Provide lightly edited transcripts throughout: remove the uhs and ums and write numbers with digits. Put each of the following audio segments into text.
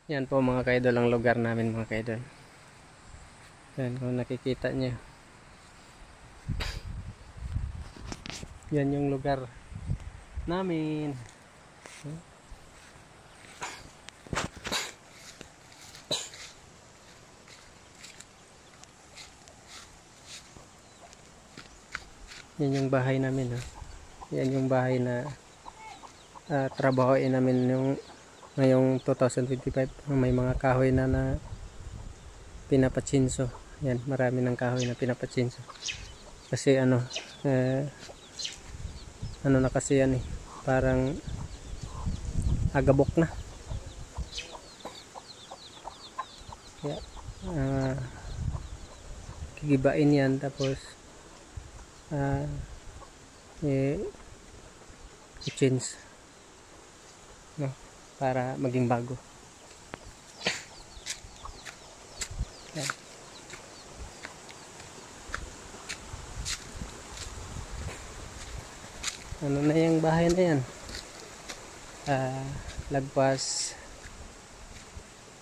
Yan po mga kaidol ang lugar namin mga kaidol. Yan kung nakikita nyo. Yan yung lugar namin. Yan yung bahay namin. Yan yung bahay na trabahoin namin yung ngayong 2025. May mga kahoy na pinapatsinso. Yan, marami ng kahoy na pinapatsinso. Kasi ano na kasi yan parang agabok na. Kaya kigibain yan tapos i-change no, para maging bago. Yan. Ano na yung bahay na yan, lagpas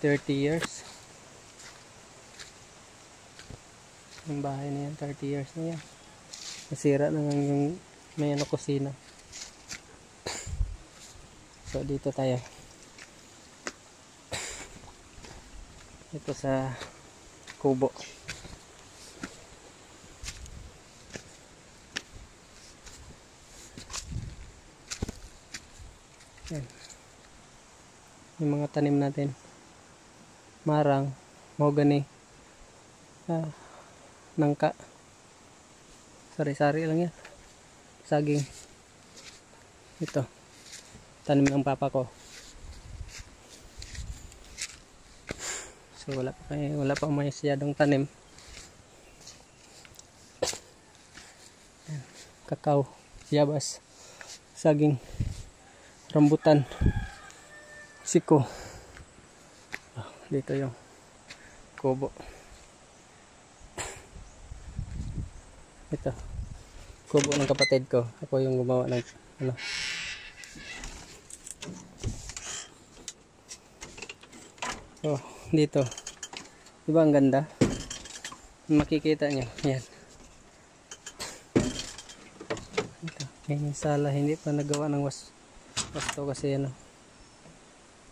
30 years yung bahay na yan. 30 years na yan. Nasira na nga yung may kusina. So dito tayo, ito sa kubo. Yan. Yung mga tanim natin, marang, mahogany, nangka, sari-sari lang yan, saging. Ito tanim ng papa ko. So wala pa masyadong tanim. Kakao, yabas, saging, rambutan, siko. Dito yung kubo. Ito kubo ng kapatid ko. Ako yung gumawa ng So dito, diba ang ganda? Makikita nyo yan. Ito, may sala, hindi pa nagawa ng wasto kasi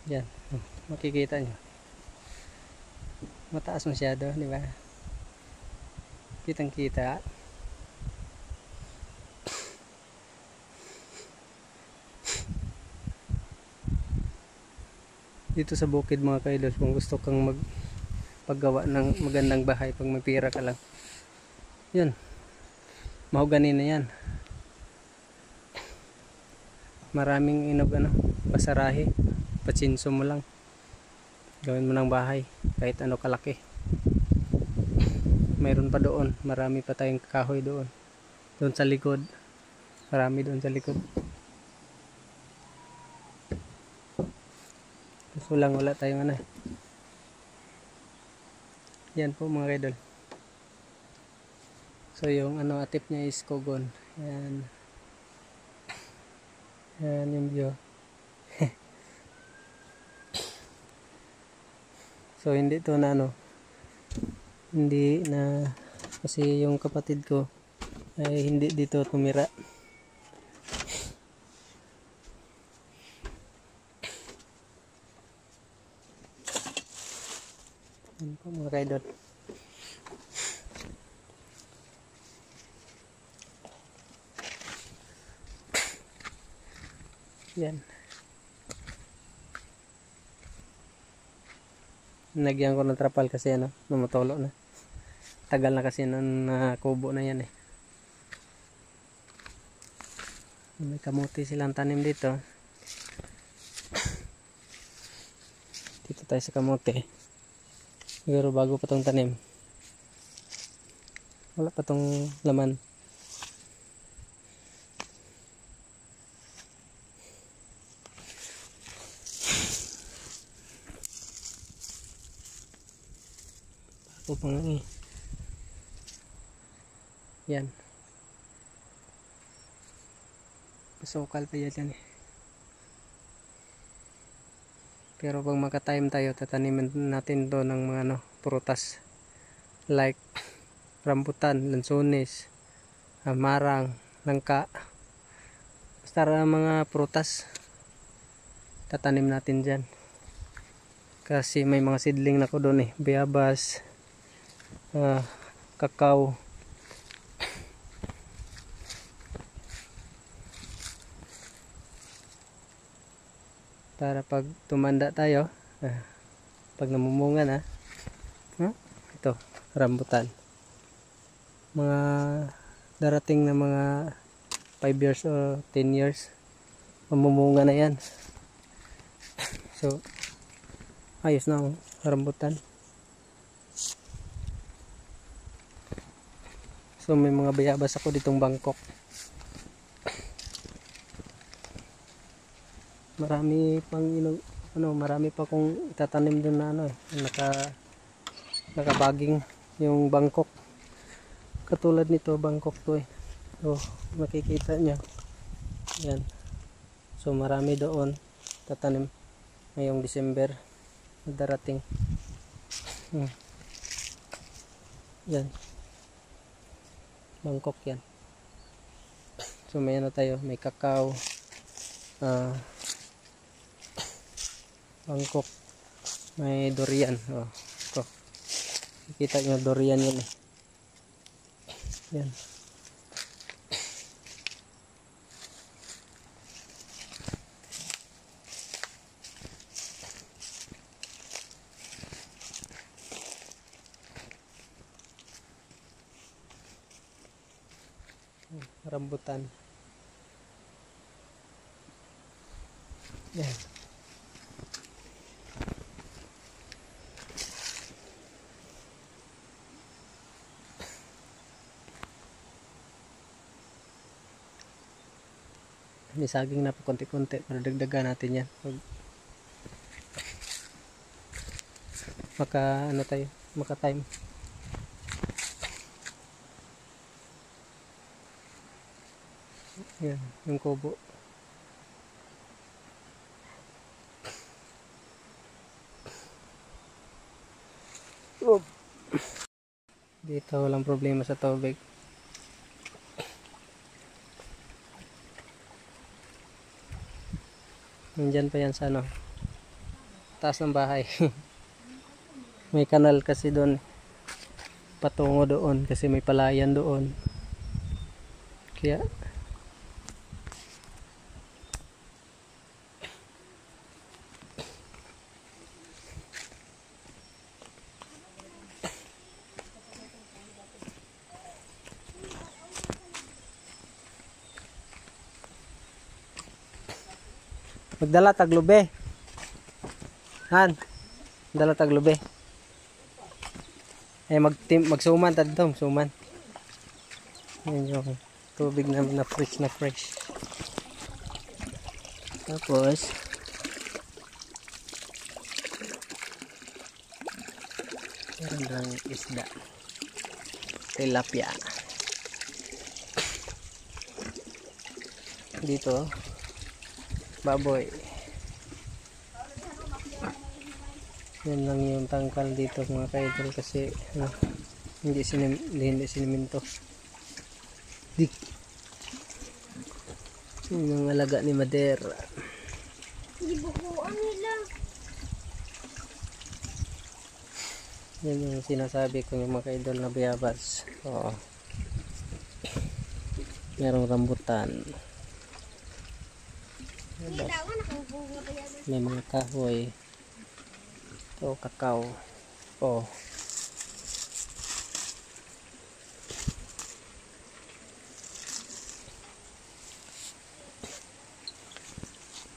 yan, makikita nyo mataas masyado, di ba? Kitang kita. Dito sa bukid mga kaidol, kung gusto kang paggawa ng magandang bahay, pag may pira ka lang, yan, mahogany na yan. Maraming basarahe, patsinso mo lang, gawin mo ng bahay kahit ano kalaki. Mayroon pa doon, marami pa tayong kahoy doon sa likod, marami doon sa likod. So lang wala tayong yan po mga kaidol. So yung atip niya is kogon. Yan yung view. So hindi to hindi na, kasi yung kapatid ko ay hindi dito tumira. Yan po mga kaidol. Yan. Nagyan ko ng trapal kasi namutolo na. Tagal na kasi kubo na yan May kamuti silang tanim dito. Dito tayo sa kamuti. Pero bago pa tong tanim, wala pa tong laman. Bago pa nga yan. Pasokal pa yan Pero pag maka-time tayo, tatanimin natin to ng mga prutas like rambutan, lansones, marang, langka, basta mga prutas tatanim natin dyan. Kasi may mga seedling na ko doon bayabas, kakao. Para pag tumanda tayo, pag namumunga na, ito, rambutan. Mga darating na mga 5 years o 10 years, mamumunga na yan. So, ayos na rambutan. So, may mga bayabas ako ditong Bangkok. Marami pang marami pa kong itatanim doon na nakabaging yung Bangkok. Katulad nito, Bangkok to So, makikita nyo. Yan. So, marami doon tatanim ngayong December na darating. Yan. Bangkok yan. So, may tayo. May kakao. Bangkok. May durian. Ito. Kita nyo durian yan Yan. Rambutan. Yan. May saging na pa konti-konti para dagdagan natin yan. Maka time. Yan, yung kubo. Dito walang problema sa tubig. Nandyan pa yan sa taas ng bahay. May kanal kasi doon patungo doon kasi may palayan doon. Kaya magdala taglube. Dala taglube. Magsuman tadto, suman. Yan yung tubig namin na fresh na fresh. Tapos meron lang isda. Tilapia. Dito baboy. Yan lang yung tangkal dito mga kaidol kasi hindi siniminto. Yung alaga ni Madera. Yan yung sinasabi ko yung mga kaidol na bayabas. Merong rambutan. May mga kahoy. Ito, kakao.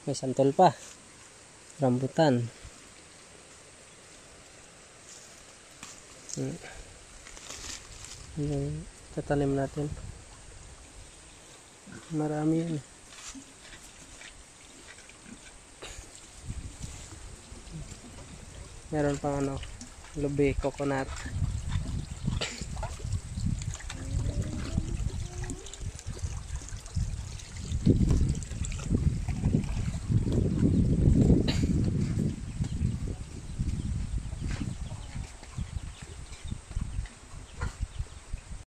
May santol pa. Rambutan. Yung tatanim natin. Marami yan. Meron pang lubi, coconut.